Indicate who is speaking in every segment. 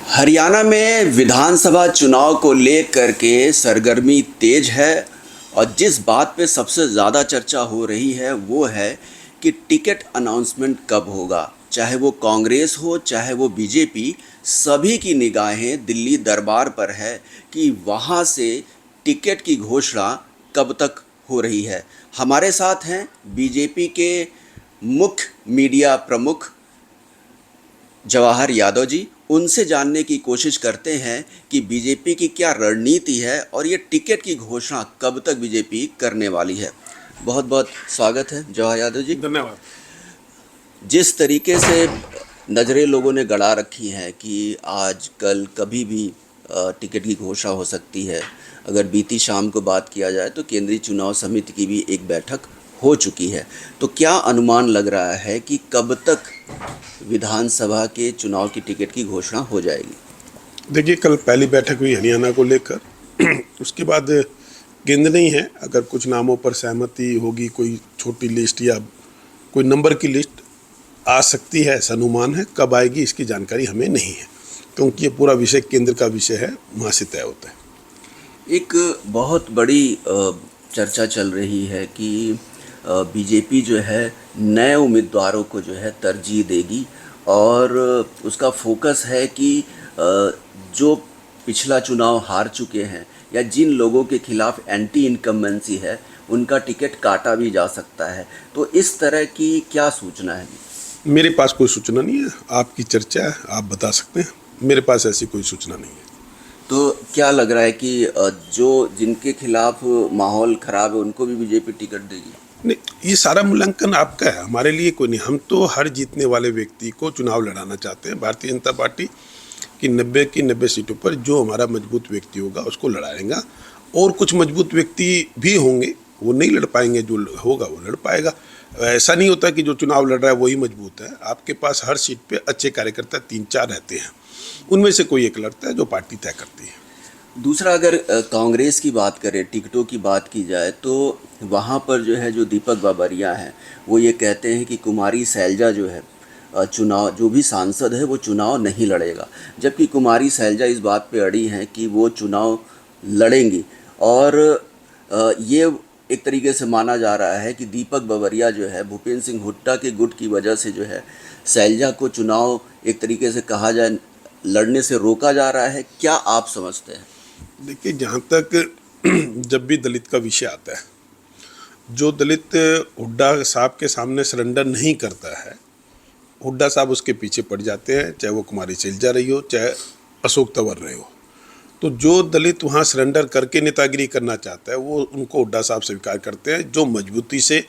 Speaker 1: हरियाणा में विधानसभा चुनाव को लेकर के सरगर्मी तेज है और जिस बात पे सबसे ज़्यादा चर्चा हो रही है वो है कि टिकट अनाउंसमेंट कब होगा। चाहे वो कांग्रेस हो चाहे वो बीजेपी, सभी की निगाहें दिल्ली दरबार पर है कि वहाँ से टिकट की घोषणा कब तक हो रही है। हमारे साथ हैं बीजेपी के मुख्य मीडिया प्रमुख जवाहर यादव जी। उनसे जानने की कोशिश करते हैं कि बीजेपी की क्या रणनीति है और ये टिकट की घोषणा कब तक बीजेपी करने वाली है। बहुत बहुत स्वागत है जवाहर यादव जी।
Speaker 2: धन्यवाद।
Speaker 1: जिस तरीके से नज़रें लोगों ने गड़ा रखी हैं कि आज कल कभी भी टिकट की घोषणा हो सकती है। अगर बीती शाम को बात किया जाए तो केंद्रीय चुनाव समिति की भी एक बैठक हो चुकी है, तो क्या अनुमान लग रहा है कि कब तक विधानसभा के चुनाव की टिकट की घोषणा हो जाएगी?
Speaker 2: देखिए, कल पहली बैठक हुई हरियाणा को लेकर उसके बाद केंद्र नहीं है, अगर कुछ नामों पर सहमति होगी, कोई छोटी लिस्ट या कोई नंबर की लिस्ट आ सकती है, ऐसा अनुमान है। कब आएगी इसकी जानकारी हमें नहीं है, क्योंकि ये पूरा विषय केंद्र का विषय है, वहाँ से तय होता है।
Speaker 1: एक बहुत बड़ी चर्चा चल रही है कि बीजेपी जो है नए उम्मीदवारों को जो है तरजीह देगी और उसका फोकस है कि जो पिछला चुनाव हार चुके हैं या जिन लोगों के खिलाफ एंटी इनकम्बेंसी है उनका टिकट काटा भी जा सकता है। तो इस तरह की क्या सूचना है?
Speaker 2: मेरे पास कोई सूचना नहीं है, आपकी चर्चा है, आप बता सकते हैं। मेरे पास ऐसी कोई सूचना नहीं है।
Speaker 1: तो क्या लग रहा है कि जो जिनके खिलाफ माहौल ख़राब है उनको भी बीजेपी टिकट देगी?
Speaker 2: नहीं, ये सारा मूल्यांकन आपका है, हमारे लिए कोई नहीं। हम तो हर जीतने वाले व्यक्ति को चुनाव लड़ाना चाहते हैं। भारतीय जनता पार्टी की 90 की 90 सीटों पर जो हमारा मजबूत व्यक्ति होगा उसको लड़ाएगा, और कुछ मजबूत व्यक्ति भी होंगे वो नहीं लड़ पाएंगे, जो होगा वो लड़ पाएगा। ऐसा नहीं होता कि जो चुनाव लड़ रहा है वही मजबूत है। आपके पास हर सीट पे अच्छे कार्यकर्ता 3-4 रहते हैं, उनमें से कोई एक लड़ता है जो पार्टी तय करती है।
Speaker 1: दूसरा, अगर कांग्रेस की बात करें, टिकटों की बात की जाए तो वहाँ पर जो है जो दीपक बाबरिया हैं वो ये कहते हैं कि कुमारी शैलजा जो है चुनाव, जो भी सांसद है वो चुनाव नहीं लड़ेगा, जबकि कुमारी शैलजा इस बात पे अड़ी हैं कि वो चुनाव लड़ेंगी। और ये एक तरीके से माना जा रहा है कि दीपक बाबरिया जो है भूपेंद्र सिंह हुड्डा के गुट की वजह से जो है शैलजा को चुनाव एक तरीके से कहा जाए लड़ने से रोका जा रहा है। क्या आप समझते हैं?
Speaker 2: देखिए, जहाँ तक जब भी दलित का विषय आता है, जो दलित हुड्डा साहब के सामने सरेंडर नहीं करता है, हुड्डा साहब उसके पीछे पड़ जाते हैं, चाहे वो कुमारी शैलजा रही हो चाहे अशोक तंवर रहे हो। तो जो दलित वहाँ सरेंडर करके नेतागिरी करना चाहता है वो उनको हुड्डा साहब स्वीकार करते हैं। जो मजबूती से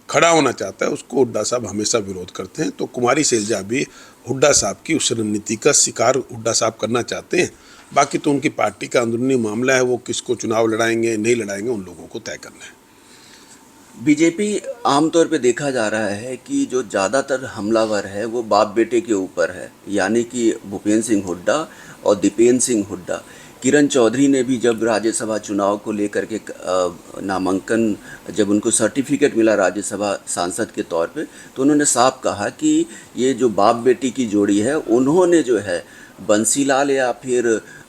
Speaker 2: खड़ा होना चाहता है उसको हुड्डा साहब हमेशा विरोध करते हैं। तो कुमारी शैलजा भी हुड्डा साहब की उस रणनीति का शिकार हुड्डा साहब करना चाहते हैं। बाकी तो उनकी पार्टी का अंदरूनी मामला है, वो किसको चुनाव लड़ाएंगे नहीं लड़ाएंगे उन लोगों को तय करना है।
Speaker 1: बीजेपी आमतौर पे देखा जा रहा है कि जो ज़्यादातर हमलावर है वो बाप बेटे के ऊपर है, यानी कि भूपेंद्र सिंह हुड्डा और दीपेंद्र सिंह हुड्डा। किरण चौधरी ने भी जब राज्यसभा चुनाव को लेकर के नामांकन, जब उनको सर्टिफिकेट मिला राज्यसभा सांसद के तौर पे, तो उन्होंने साफ कहा कि ये जो बाप बेटी की जोड़ी है उन्होंने जो है बंसीलाल या फिर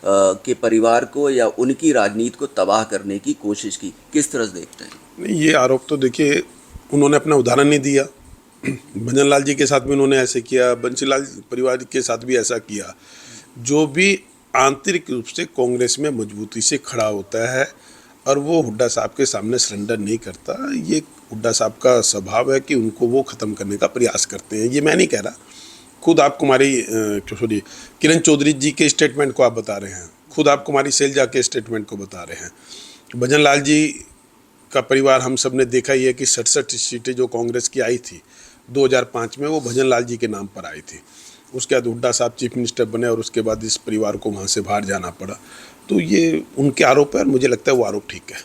Speaker 1: के परिवार को या उनकी राजनीति को तबाह करने की कोशिश की। किस तरह से देखते हैं?
Speaker 2: नहीं, ये आरोप तो देखिए उन्होंने अपना उदाहरण नहीं दिया। भजन लाल जी के साथ भी उन्होंने ऐसे किया, बंसीलाल परिवार के साथ भी ऐसा किया। जो भी आंतरिक रूप से कांग्रेस में मजबूती से खड़ा होता है और वो हुड्डा साहब के सामने सरेंडर नहीं करता, ये हुड्डा साहब का स्वभाव है कि उनको वो ख़त्म करने का प्रयास करते हैं। ये मैं नहीं कह रहा, खुद आप किरण चौधरी जी के स्टेटमेंट को आप बता रहे हैं, खुद आप कुमारी शैलजा के स्टेटमेंट को बता रहे हैं। भजन लाल जी का परिवार हम सब ने देखा ही है कि 67 सीटें जो कांग्रेस की आई थी 2005 में, वो भजन लाल जी के नाम पर आई थी। उसके बाद हुड्डा साहब चीफ मिनिस्टर बने और उसके बाद इस परिवार को वहाँ से बाहर जाना पड़ा। तो ये उनके आरोप है और मुझे लगता है वो आरोप ठीक है।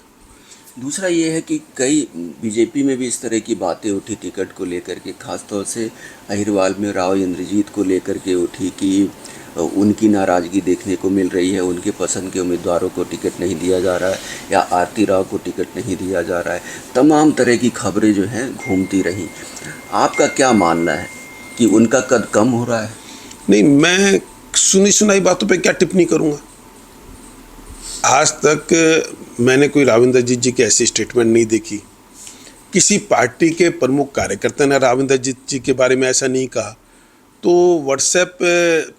Speaker 1: दूसरा ये है कि कई बीजेपी में भी इस तरह की बातें उठी टिकट को लेकर के, खासतौर से अहिरवाल में राव इंद्रजीत को लेकर के उठी कि उनकी नाराज़गी देखने को मिल रही है, उनके पसंद के उम्मीदवारों को टिकट नहीं दिया जा रहा है या आरती राव को टिकट नहीं दिया जा रहा है। तमाम तरह की खबरें जो हैं घूमती रहीं। आपका क्या मानना है कि उनका कद कम हो रहा है?
Speaker 2: नहीं, मैं सुनी सुनाई बातों पे क्या टिप्पणी करूंगा। आज तक मैंने कोई राव इंद्रजीत जी की ऐसी स्टेटमेंट नहीं देखी। किसी पार्टी के प्रमुख कार्यकर्ता ने राव इंद्रजीत जी के बारे में ऐसा नहीं कहा। तो व्हाट्सएप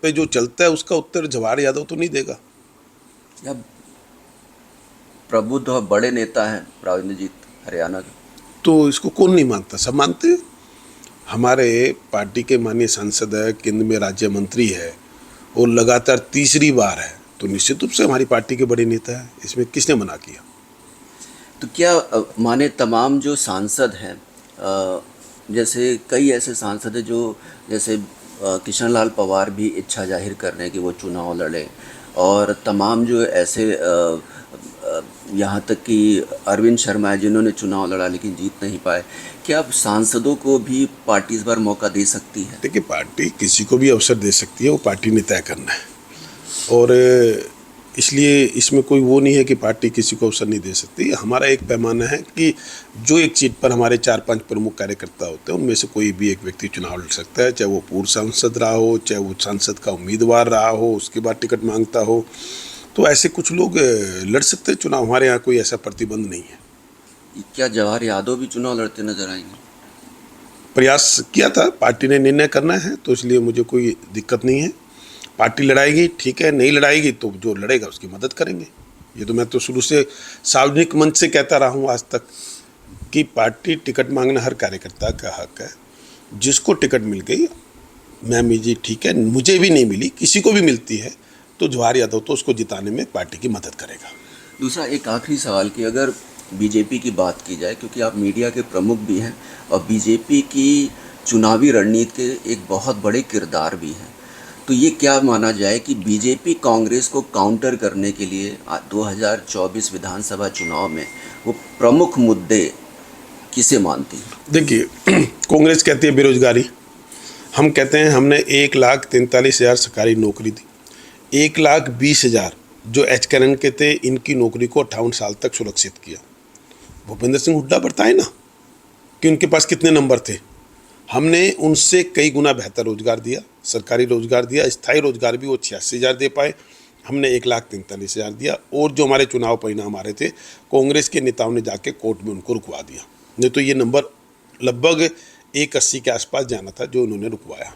Speaker 2: पे जो चलता है उसका उत्तर जवाहर यादव तो नहीं देगा।
Speaker 1: अब प्रबुद्ध और बड़े नेता हैं राव इंद्रजीत हरियाणा के।
Speaker 2: तो इसको कौन नहीं मानता, सब मानते हैं। हमारे पार्टी के माननीय सांसद है, केंद्र में राज्य मंत्री है और लगातार तीसरी बार है, तो निश्चित रूप से हमारी पार्टी के बड़े नेता है। इसमें किसने मना किया।
Speaker 1: तो क्या माने तमाम जो सांसद हैं, जैसे कई ऐसे सांसद हैं जो जैसे किशन लाल पवार भी इच्छा जाहिर कर रहे हैं कि वो चुनाव लड़े, और तमाम जो ऐसे यहाँ तक कि अरविंद शर्मा है जिन्होंने चुनाव लड़ा लेकिन जीत नहीं पाए। क्या अब सांसदों को भी पार्टी इस बार मौका दे सकती है?
Speaker 2: देखिए, पार्टी किसी को भी अवसर दे सकती है, वो पार्टी ने तय करना है। और इसलिए इसमें कोई वो नहीं है कि पार्टी किसी को अवसर नहीं दे सकती। हमारा एक पैमाना है कि जो एक सीट पर हमारे 4-5 प्रमुख कार्यकर्ता होते हैं उनमें से कोई भी एक व्यक्ति चुनाव लड़ सकता है, चाहे वो पूर्व सांसद रहा हो, चाहे वो सांसद का उम्मीदवार रहा हो, उसके बाद टिकट मांगता हो। तो ऐसे कुछ लोग लड़ सकते हैं चुनाव। हमारे यहाँ कोई ऐसा प्रतिबंध नहीं है।
Speaker 1: क्या जवाहर यादव भी चुनाव लड़ते नजर आएंगे?
Speaker 2: प्रयास किया था, पार्टी ने निर्णय करना है, तो इसलिए मुझे कोई दिक्कत नहीं है। पार्टी लड़ाएगी ठीक है, नहीं लड़ाएगी तो जो लड़ेगा उसकी मदद करेंगे। ये तो मैं तो शुरू से सार्वजनिक मंच से कहता रहा हूँ आज तक कि पार्टी टिकट मांगना हर कार्यकर्ता का हक है। जिसको टिकट मिल गई, मैम जी ठीक है, मुझे भी नहीं मिली, किसी को भी मिलती है, तो जवाहर यादव तो उसको जिताने में पार्टी की मदद करेगा।
Speaker 1: दूसरा एक आखिरी सवाल कि अगर बीजेपी की बात की जाए, क्योंकि आप मीडिया के प्रमुख भी हैं और बीजेपी की चुनावी रणनीति के एक बहुत बड़े किरदार भी हैं, तो ये क्या माना जाए कि बीजेपी कांग्रेस को काउंटर करने के लिए 2024 विधानसभा चुनाव में वो प्रमुख मुद्दे किसे मानती है?
Speaker 2: देखिए, कांग्रेस कहती है बेरोजगारी, हम कहते हैं हमने 1,43,000 सरकारी नौकरी दी। 1,20,000 जो एचकेएन के थे, इनकी नौकरी को 58 साल तक सुरक्षित किया। भूपेंद्र सिंह हुड्डा बताए ना कि उनके पास कितने नंबर थे। हमने उनसे कई गुना बेहतर रोजगार दिया, सरकारी रोजगार दिया, स्थायी रोजगार भी वो 86,000 दे पाए, हमने 1,43,000 दिया। और जो हमारे चुनाव परिणाम आ रहे थे, कांग्रेस के नेताओं ने जाके कोर्ट में उनको रुकवा दिया, नहीं तो ये नंबर लगभग 180 के आसपास जाना था जो उन्होंने रुकवाया।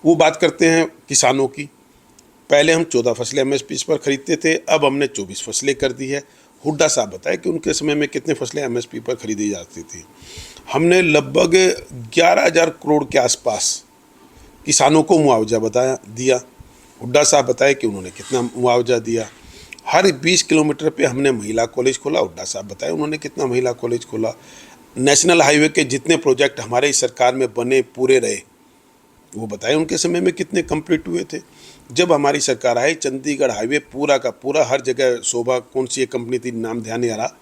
Speaker 2: वो बात करते हैं किसानों की। पहले हम 14 फसलें एमएसपी पर खरीदते थे, अब हमने 24 फसलें कर दी है। हुड्डा साहब बताए कि उनके समय में कितने फसलें एमएसपी पर खरीदी जाती थी। हमने लगभग 11,000 करोड़ के आसपास किसानों को मुआवजा दिया। हुड्डा साहब बताए कि उन्होंने कितना मुआवजा दिया। हर 20 किलोमीटर पे हमने महिला कॉलेज खोला। हुड्डा साहब बताए उन्होंने कितना महिला कॉलेज खोला। नेशनल हाईवे के जितने प्रोजेक्ट हमारे सरकार में बने पूरे रहे, वो बताए उनके समय में कितने कंप्लीट हुए थे। जब हमारी सरकार आई, चंडीगढ़ हाईवे पूरा का पूरा, हर जगह शोभा कौन सी एक कंपनी थी, नाम ध्यान नहीं आ रहा,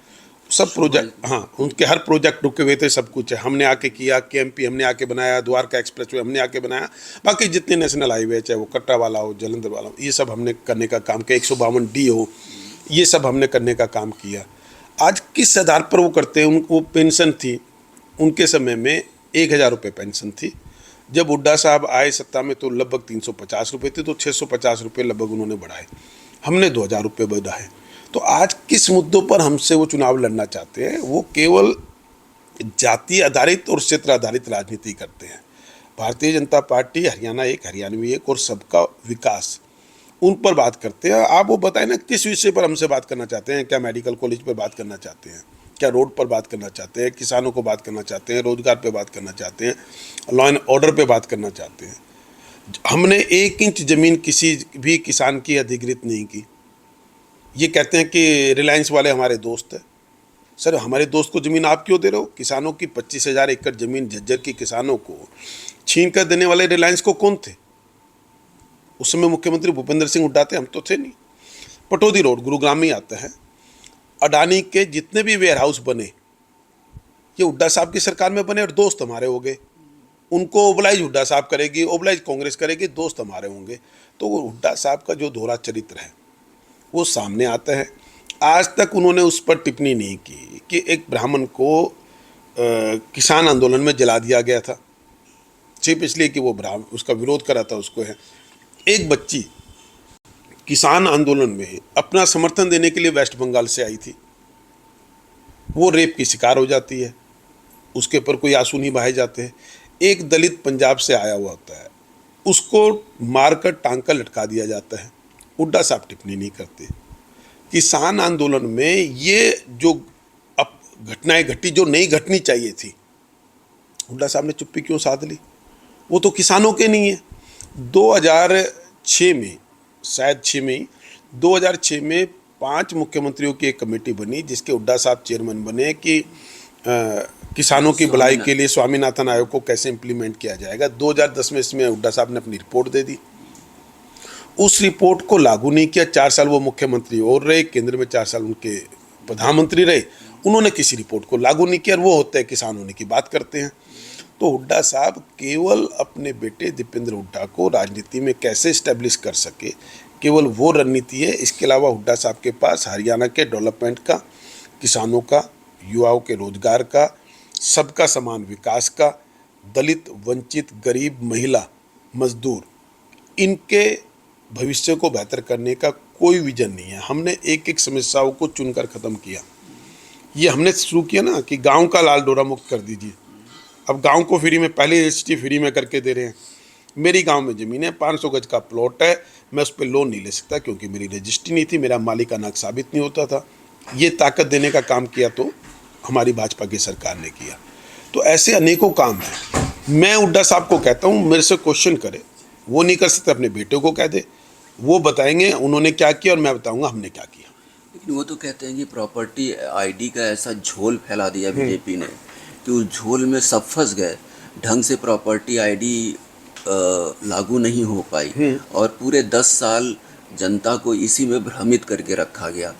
Speaker 2: सब प्रोजेक्ट, हाँ, उनके हर प्रोजेक्ट रुके हुए थे, सब कुछ है हमने आके किया। केएमपी हमने आके बनाया, द्वारका एक्सप्रेसवे हमने आके बनाया, बाकी जितने नेशनल हाईवे, चाहे वो कटरा वाला हो, जलंधर वाला हो, ये सब हमने करने का काम किया। 152D हो, ये सब हमने करने का काम किया। आज किस आधार पर वो करते हैं? उनको पेंशन थी, उनके समय में 1,000 रुपये पेंशन थी। जब हुड्डा साहब आए सत्ता में तो लगभग 350 रुपये थे, तो 650 रुपये लगभग उन्होंने बढ़ाए, हमने 2,000 रुपये बढ़ाए। तो आज किस मुद्दों पर हमसे वो चुनाव लड़ना चाहते हैं? वो केवल जाति आधारित और क्षेत्र आधारित राजनीति करते हैं। भारतीय जनता पार्टी हरियाणा एक, हरियाणवी एक और सबका विकास, उन पर बात करते हैं। आप वो बताएं ना किस विषय पर हमसे बात करना चाहते हैं? क्या मेडिकल कॉलेज पर बात करना चाहते हैं? क्या रोड पर बात करना चाहते हैं? किसानों को बात करना चाहते हैं? रोजगार पे बात करना चाहते हैं? लॉ एंड ऑर्डर पे बात करना चाहते हैं? हमने 1 इंच ज़मीन किसी भी किसान की अधिग्रहित नहीं की। ये कहते हैं कि रिलायंस वाले हमारे दोस्त हैं। सर, हमारे दोस्त को ज़मीन आप क्यों दे रहे हो? किसानों की 25,000 एकड़ ज़मीन झज्जर की किसानों को छीन कर देने वाले रिलायंस को कौन थे? उस समय मुख्यमंत्री भूपेंद्र सिंह हुड्डा थे, हम तो थे नहीं। पटौदी रोड गुरुग्राम में आता है। अडानी के जितने भी वेयर हाउस बने, ये हुड्डा साहब की सरकार में बने और दोस्त हमारे हो गए। उनको ओबलाइज हुड्डा साहब करेगी, ओबलाइज कांग्रेस करेगी, दोस्त हमारे होंगे। तो वो हुड्डा साहब का जो दोहरा चरित्र है वो सामने आता है। आज तक उन्होंने उस पर टिप्पणी नहीं की कि एक ब्राह्मण को किसान आंदोलन में जला दिया गया था, सिर्फ इसलिए कि वो ब्राह्मण उसका विरोध करा था उसको है। एक बच्ची किसान आंदोलन में अपना समर्थन देने के लिए वेस्ट बंगाल से आई थी, वो रेप की शिकार हो जाती है, उसके ऊपर कोई आंसू नहीं बहाए जाते हैं। एक दलित पंजाब से आया हुआ होता है, उसको मारकर टांग कर लटका दिया जाता है, हुड्डा साहब टिप्पणी नहीं करते। किसान आंदोलन में ये जो अब घटनाएं घटी जो नहीं घटनी चाहिए थी, हुड्डा साहब ने चुप्पी क्यों साध ली? वो तो किसानों के नहीं है। 2006 में, शायद 6 में, 2006 में 5 मुख्यमंत्रियों की एक कमेटी बनी जिसके हुड्डा साहब चेयरमैन बने कि किसानों की भलाई के लिए स्वामीनाथन आयोग को कैसे इम्प्लीमेंट किया जाएगा। 2010 में इसमें हुड्डा साहब ने अपनी रिपोर्ट दे दी। उस रिपोर्ट को लागू नहीं किया। 4 साल वो मुख्यमंत्री और रहे, केंद्र में 4 साल उनके प्रधानमंत्री रहे, उन्होंने किसी रिपोर्ट को लागू नहीं किया। और वो होते हैं किसान होने की बात करते हैं। तो हुड्डा साहब केवल अपने बेटे दीपेंद्र हुड्डा को राजनीति में कैसे इस्टेब्लिश कर सके, केवल वो रणनीति है। इसके अलावा हुड्डा साहब के पास हरियाणा के डेवलपमेंट का, किसानों का, युवाओं के रोजगार का, सबका समान विकास का, दलित, वंचित, गरीब, महिला, मजदूर, इनके भविष्य को बेहतर करने का कोई विजन नहीं है। हमने एक एक समस्याओं को चुनकर ख़त्म किया। ये हमने शुरू किया ना कि गांव का लाल डोरा मुक्त कर दीजिए। अब गांव को फ्री में, पहले रजिस्ट्री फ्री में करके दे रहे हैं। मेरी गांव में ज़मीन है, 500 गज का प्लॉट है, मैं उस पर लोन नहीं ले सकता क्योंकि मेरी रजिस्ट्री नहीं थी, मेरा मालिकाना हक साबित नहीं होता था। ये ताकत देने का काम किया तो हमारी भाजपा की सरकार ने किया। तो ऐसे अनेकों काम हैं। मैं हुड्डा साहब को कहता हूँ मेरे से क्वेश्चन करे, वो नहीं कर सकते, अपने बेटे को कह दे, वो बताएंगे उन्होंने क्या किया और मैं बताऊंगा हमने क्या किया।
Speaker 1: लेकिन वो तो कहते हैं कि प्रॉपर्टी आईडी का ऐसा झोल फैला दिया बीजेपी ने कि उस झोल में सब फंस गए, ढंग से प्रॉपर्टी आईडी लागू नहीं हो पाई और पूरे 10 साल जनता को इसी में भ्रमित करके रखा गया।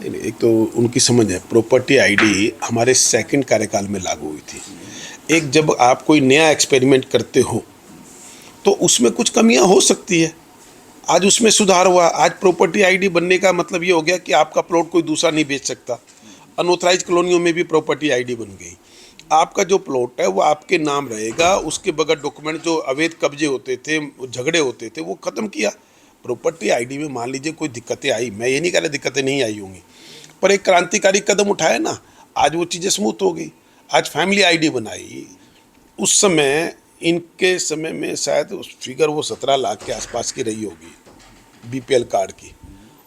Speaker 2: एक तो उनकी समझ है, प्रॉपर्टी आईडी हमारे सेकंड कार्यकाल में लागू हुई थी। एक जब आप कोई नया एक्सपेरिमेंट करते हो तो उसमें कुछ कमियां हो सकती है। आज उसमें सुधार हुआ। आज प्रॉपर्टी आईडी बनने का मतलब ये हो गया कि आपका प्लॉट कोई दूसरा नहीं बेच सकता। अनऑथराइज कॉलोनियों में भी प्रॉपर्टी आईडी बन गई। आपका जो प्लॉट है वो आपके नाम रहेगा, उसके बगैर डॉक्यूमेंट, जो अवैध कब्जे होते थे, झगड़े होते थे, वो ख़त्म किया। प्रॉपर्टी आईडी में मान लीजिए कोई दिक्कतें आई, मैं ये नहीं कह रहा दिक्कतें नहीं आई होंगी, पर एक क्रांतिकारी कदम उठाया ना, आज वो चीज़ें स्मूथ हो गई। आज फैमिली आईडी बनाई। उस समय, इनके समय में शायद उस फिगर वो 17 लाख के आसपास की रही होगी बीपीएल कार्ड की।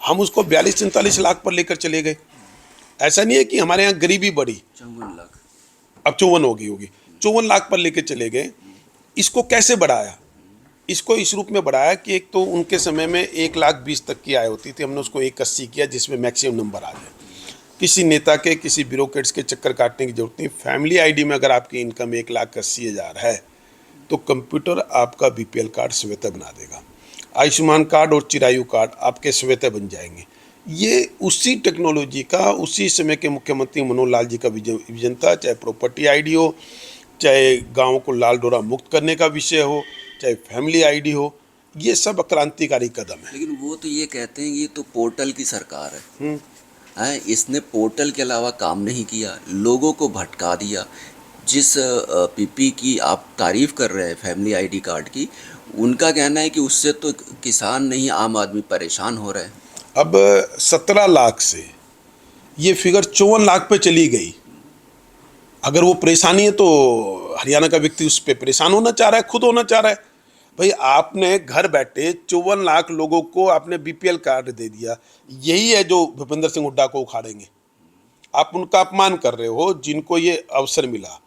Speaker 2: हम उसको 42-43 लाख पर लेकर चले गए। ऐसा नहीं है कि हमारे यहाँ गरीबी बढ़ी,
Speaker 1: 54 लाख,
Speaker 2: अब 54 हो गई होगी, 54 लाख पर लेकर चले गए। इसको कैसे बढ़ाया? इसको इस रूप में बढ़ाया कि एक तो उनके समय में 1,20,000 तक की आय होती थी, हमने उसको 1,80,000 किया जिसमें मैक्सिमम नंबर आ जाए। किसी नेता के, किसी ब्यूरोक्रेट्स के चक्कर काटने की जरूरत नहीं। फैमिली आईडी में अगर आपकी इनकम 1,80,000 है तो कंप्यूटर आपका बीपीएल कार्ड स्वतः बना देगा। आयुष्मान कार्ड और चिरायु कार्ड आपके स्वतः बन जाएंगे। ये उसी टेक्नोलॉजी का, उसी समय के मुख्यमंत्री मनोहर लाल जी का विजन था। चाहे प्रॉपर्टी आईडी हो, चाहे गाँव को लाल डोरा मुक्त करने का विषय हो, चाहे फैमिली आईडी हो, ये सब क्रांतिकारी कदम है।
Speaker 1: लेकिन वो तो ये कहते हैं कि ये तो पोर्टल की सरकार है। इसने पोर्टल के अलावा काम नहीं किया, लोगों को भटका दिया। जिस पीपी की आप तारीफ कर रहे हैं, फैमिली आईडी कार्ड की, उनका कहना है कि उससे तो किसान नहीं, आम आदमी परेशान हो रहे हैं।
Speaker 2: अब 17 लाख से ये फिगर 54 लाख पे चली गई। अगर वो परेशानी है तो हरियाणा का व्यक्ति उस पर परेशान होना चाह रहा है, खुद होना चाह रहा है। भाई आपने घर बैठे 54 लाख लोगों को आपने बीपीएल कार्ड दे दिया। यही है जो भूपेंद्र सिंह हुड्डा को उखाड़ेंगे। आप उनका अपमान कर रहे हो जिनको ये अवसर मिला।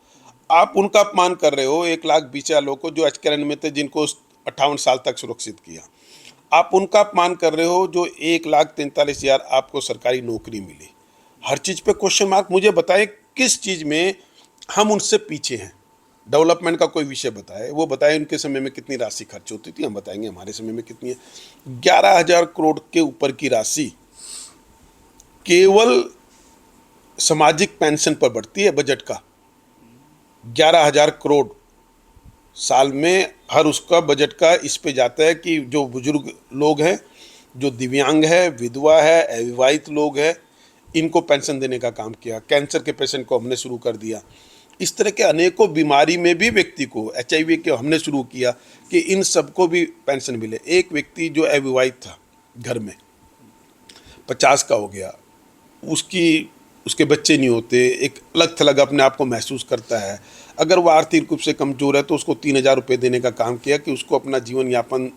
Speaker 2: आप उनका अपमान कर रहे हो 1,20,000 लोगों को जो एचकेएन में थे, जिनको 58 साल तक सुरक्षित किया। आप उनका अपमान कर रहे हो जो 1,43,000 आपको सरकारी नौकरी मिली। हर चीज़ पे क्वेश्चन मार्क। मुझे बताएं किस चीज़ में हम उनसे पीछे हैं। डेवलपमेंट का कोई विषय बताए, वो बताए उनके समय में कितनी राशि खर्च होती थी, हम बताएंगे हमारे समय में कितनी है। 11,000 करोड़ के ऊपर की राशि केवल सामाजिक पेंशन पर बढ़ती है बजट का। 11,000 करोड़ साल में हर उसका बजट का इस पे जाता है कि जो बुजुर्ग लोग हैं, जो दिव्यांग है, विधवा है, अविवाहित लोग हैं, इनको पेंशन देने का काम किया। कैंसर के पेशेंट को हमने शुरू कर दिया। इस तरह के अनेकों बीमारी में भी व्यक्ति को HIV के हमने शुरू किया कि इन सबको भी पेंशन मिले। एक व्यक्ति जो अविवाहित था घर में 50 का हो गया, उसके बच्चे नहीं होते, एक अलग थलग अपने आप को महसूस करता है, अगर वो आर्थिक रूप से कमज़ोर है तो उसको 3,000 रुपये देने का काम किया कि उसको अपना जीवन यापन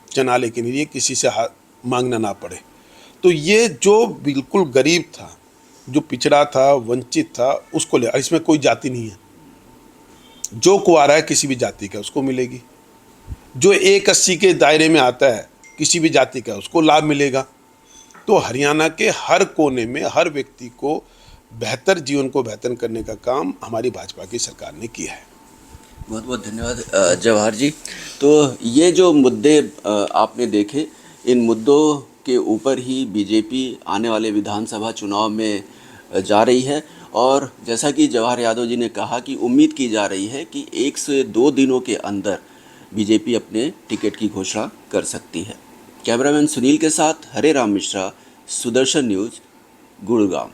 Speaker 2: चलाने के लिए किसी से मांगना ना पड़े। तो ये जो बिल्कुल गरीब था, जो पिछड़ा था, वंचित था, उसको ले, इसमें कोई जाति नहीं है, जो कुआरा है किसी भी जाति का उसको मिलेगी, जो 180 के दायरे में आता है किसी भी जाति का उसको लाभ मिलेगा। तो हरियाणा के हर कोने में हर व्यक्ति को बेहतर जीवन को बेहतर करने का काम हमारी भाजपा की सरकार ने किया है।
Speaker 1: बहुत बहुत धन्यवाद जवाहर जी। तो ये जो मुद्दे आपने देखे, इन मुद्दों के ऊपर ही बीजेपी आने वाले विधानसभा चुनाव में जा रही है और जैसा कि जवाहर यादव जी ने कहा कि उम्मीद की जा रही है कि 1 से 2 दिनों के अंदर बीजेपी अपने टिकट की घोषणा कर सकती है। कैमरामैन सुनील के साथ हरे राम मिश्रा, सुदर्शन न्यूज़, गुड़गांव।